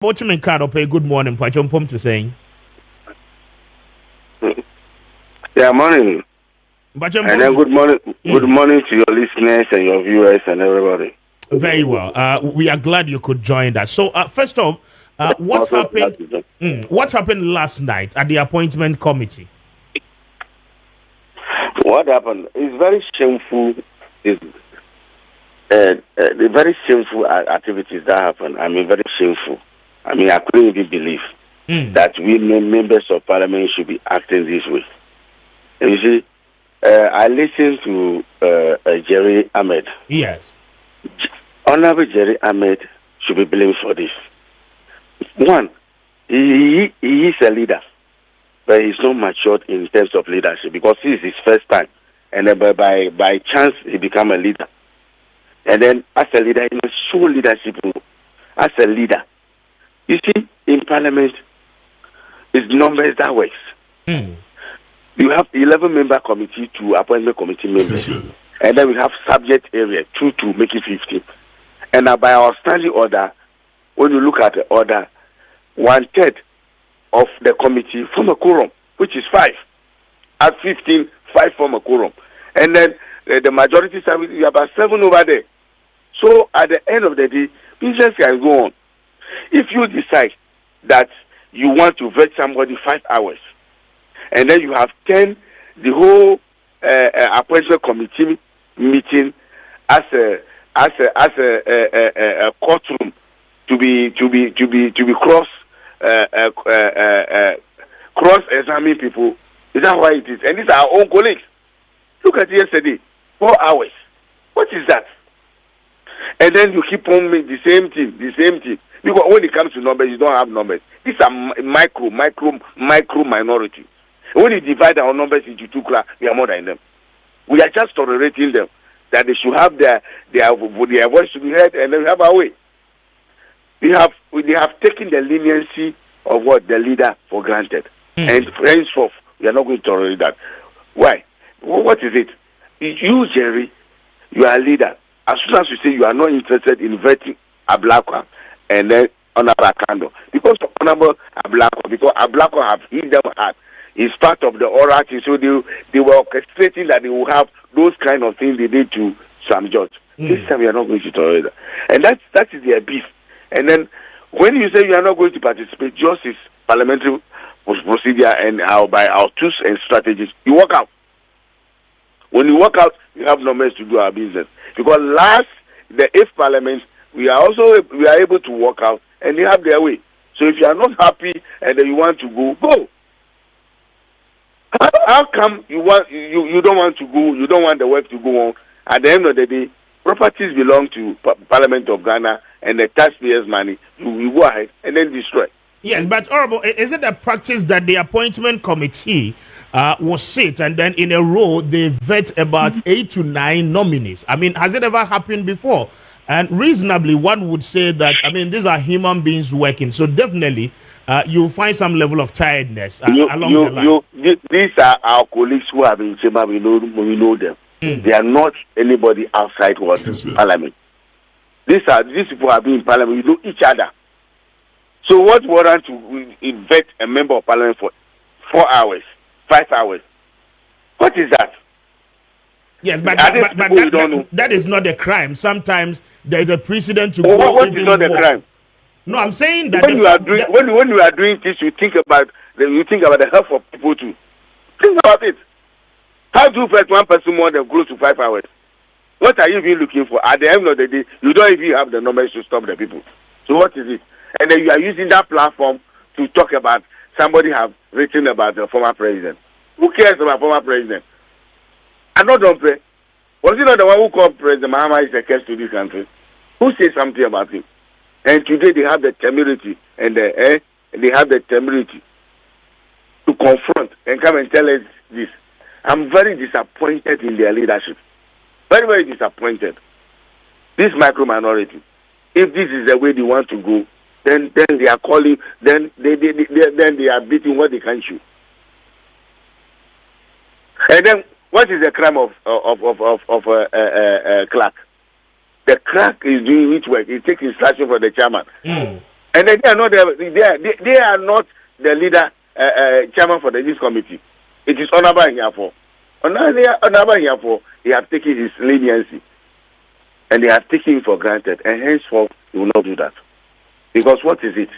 Pochum card pay good morning, Pachum Pum to saying. Yeah, morning. Pachum And then Pum. good morning to your listeners and your viewers and everybody. Very well. We are glad you could join us. So, first off, what Also, happened? What happened last night at the appointment committee? what happened? It's very shameful. It's the very shameful activities that happened. I mean, very shameful. I mean, I couldn't even believe that we members of parliament should be acting this way. And you see, I listened to Jerry Ahmed. Yes. Honorable Jerry Ahmed should be blamed for this. One, he is a leader, but he's not matured in terms of leadership because this is his first time. And then by chance, he become a leader. And then as a leader, he must show leadership as a leader. You see, in parliament, it's numbers that works. You have 11-member committee to appointment committee members. And then we have subject area, 2 to make it 50. And now by our standing order, when you look at the order, 1/3 of the committee form a quorum, which is 5. At 15, 5 form a quorum. And then the majority service, you have about 7 over there. So at the end of the day, business can go on. If you decide that you want to vet somebody 5 hours, and then you have 10, the whole appointment committee meeting as a courtroom to be cross examine people. Is that why it is? And these are our own colleagues. Look at yesterday, 4 hours. What is that? And then you keep on making the same thing. Because when it comes to numbers, you don't have numbers. These are micro minority. When you divide our numbers into 2 classes, we are more than them. We are just tolerating them that they should have their voice to be heard, and then we have our way. They have taken the leniency of what the leader for granted, and henceforth we are not going to tolerate that. Why? What is it? You, Jerry, you are a leader. As soon as you say you are not interested in vetting Ablakwa and then Honorable Akando, because of Honorable Ablakwa, because Ablakwa have hit them hard. It's part of the oral thing, so they were orchestrating that they will have those kind of things they did to Sam George. This time we are not going to tolerate that. And that is their beef. And then when you say you are not going to participate, justice, parliamentary procedure, and by our tools and strategies, you walk out. When you walk out, you have no means to do our business. Because the 8th parliament, we are able to walk out, and they have their way. So if you are not happy and you want to go, go. How come you don't want to go? You don't want the work to go on? At the end of the day, properties belong to Parliament of Ghana and the taxpayers' money. You go ahead and then destroy. Yes, but Honorable, is it a practice that the appointment committee will sit and then in a row they vet about 8 to 9 nominees? I mean, has it ever happened before? And reasonably, one would say that, I mean, these are human beings working. So definitely, you'll find some level of tiredness along the line. These are our colleagues who have been in chamber. We know them. They are not anybody outside Parliament. These people have been in Parliament. We know each other. So what warrant to vet a member of Parliament for 4 hours, 5 hours? What is that? Yes, but that is not a crime. Sometimes there is a precedent to go what is not a crime? No, I'm saying that when you are doing this, you think about the health of people too. Think about it. How do you vet one person more than close to 5 hours? What are you even looking for? At the end of the day, you don't even have the numbers to stop the people. So what is it? And then you are using that platform to talk about somebody have written about the former president. Who cares about former president? I don't play. Was he not the one who called President Mahama is a curse to this country? Who said something about him? And today they have the temerity to confront and come and tell us this. I'm very disappointed in their leadership. Very, very disappointed. This micro minority. If this is the way they want to go, then they are calling. Then they are beating what they can shoot. And then what is the crime of clerk? The clerk is doing which work? He takes instruction from the chairman. And they are not they are not the leader, chairman for this committee. It is Honorable Hiafo. Honorable Hiafo, he has taken his leniency, and they have taken it for granted, and henceforth he will not do that. Because what is it?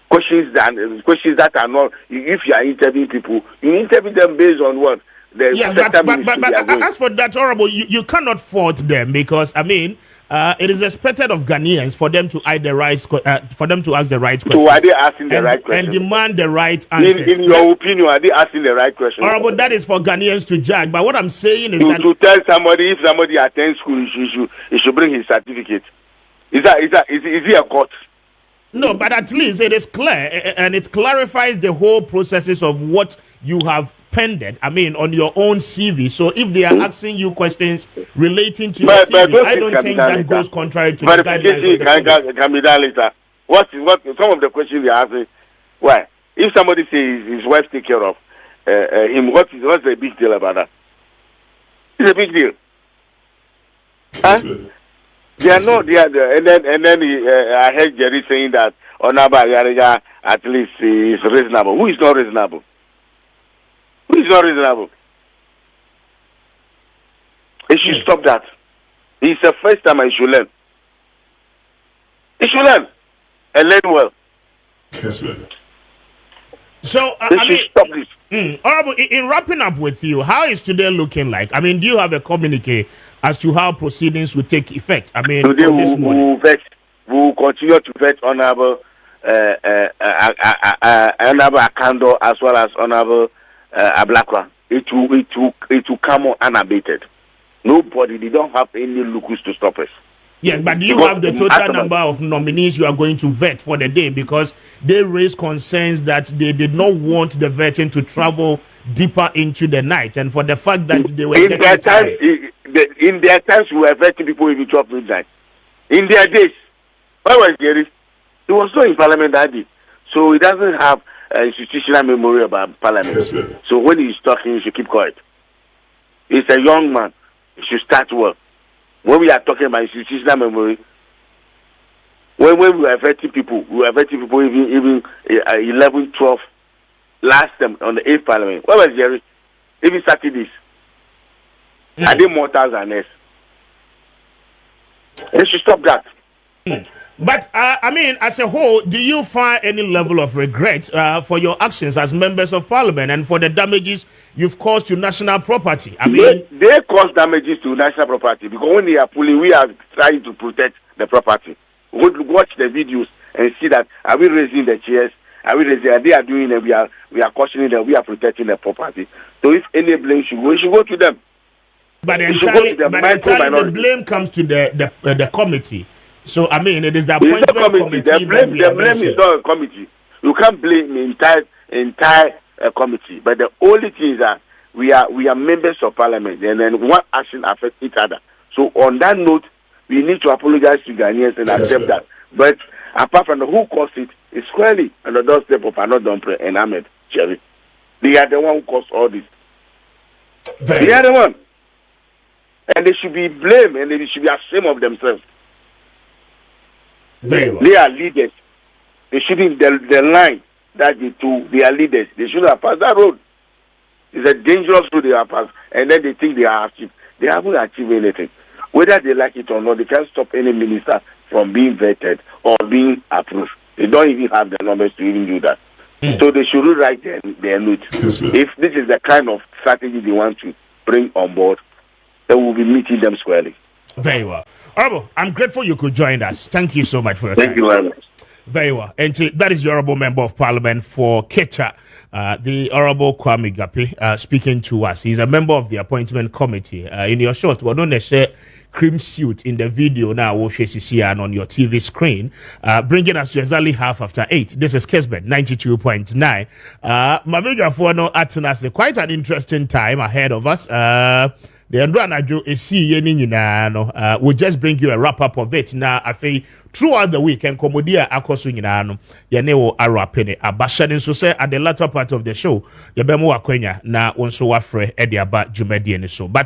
Questions that are not. If you are interviewing people, you interview them based on what. Yes, but as for that, Honorable, you cannot fault them because it is expected of Ghanaians for them to ask the right questions. So are they asking the right questions? And demand the right answers. In your opinion, are they asking the right questions? Honorable, that is for Ghanaians to judge. But what I'm saying is to tell somebody if somebody attends school, he should bring his certificate. Is he a court? No, but at least it is clear and it clarifies the whole processes of what you have pended. On your own CV. So if they are asking you questions relating to your CV, I don't think that goes contrary to the guidelines. Can be done later. What some of the questions they are asking? Why? If somebody says his wife take care of him, what's the big deal about that? It's a big deal. Huh? They are not. They are, and then I heard Jerry saying that Onaba Yariga at least is reasonable. Who is not reasonable? Who is not reasonable? He should stop that. It's the first time I should learn. He should learn and learn well. Kessben. So stop this. Honorable, in wrapping up with you, how is today looking like? Do you have a communique as to how proceedings will take effect? Today from this morning. We'll continue to vet Honorable Honorable Akando as well as Honorable Ablakwa. It will come on unabated. Nobody, they don't have any locus to stop us. Yes, but do you have the total number of nominees you are going to vet for the day? Because they raised concerns that they did not want the vetting to travel deeper into the night, and for the fact that they were in their times, we were vetting people even 12 midnight. In their days, why was Jerry? He was not in Parliament that day, so he doesn't have institutional memory about Parliament. So when he's talking, he should keep quiet. He's a young man. He should start well. When we are talking about institutional memory, when we were vetting people, even 11, 12 last time on the 8th Parliament. Where was Jerry? Even Saturdays. Are they mortals and us? They should stop that. But, as a whole, do you find any level of regret for your actions as members of Parliament and for the damages you've caused to national property? They cause damages to national property because when they are pulling, we are trying to protect the property. Watch the videos and see that are we raising the chairs? Are we raising? They are doing it. We are cautioning them. We are protecting the property. So if any blame should go, it should go to them. But entirely the blame comes to the committee. So it is the appointment committee. The blame is not a committee. You can't blame the entire committee. But the only thing is that we are members of Parliament, and then one action affects each other. So on that note, we need to apologize to Ghanaians and accept that. But apart from who caused it, it's squarely on the doorstep of Arnold Dumpre and Ahmed Cherry. They are the one who caused all this. They are the one, and they should be blamed and they should be ashamed of themselves. Very well. They are leaders. They shouldn't the line that they are leaders. They shouldn't have passed that road. It's a dangerous road they have passed, and then they think they are achieved. They haven't achieved anything. Whether they like it or not, they can't stop any minister from being vetted or being approved. They don't even have the numbers to even do that. So they should rewrite their note. If this is the kind of strategy they want to bring on board, they will be meeting them squarely. Very well. Honorable, I'm grateful you could join us. Thank you so much for your time. Thank you very much. Very well. And that is the Honorable Member of Parliament for Kecha, the Honorable Kwame Gapi, speaking to us. He's a member of the appointment committee. In your short, we're going to share cream suit in the video now, and on your TV screen, bringing us to exactly 8:30. This is Kessben 92.9. My major for no Atenas, quite an interesting time ahead of us. The Andra is seeing we'll just bring you a wrap up of it. Now, I feel throughout the week and Komodia Akoswinano, Yaneo Arapene, Abashan so say at the latter part of the show, Yabemo Akwenya, na onso wafre Ediaba Jumedian so. But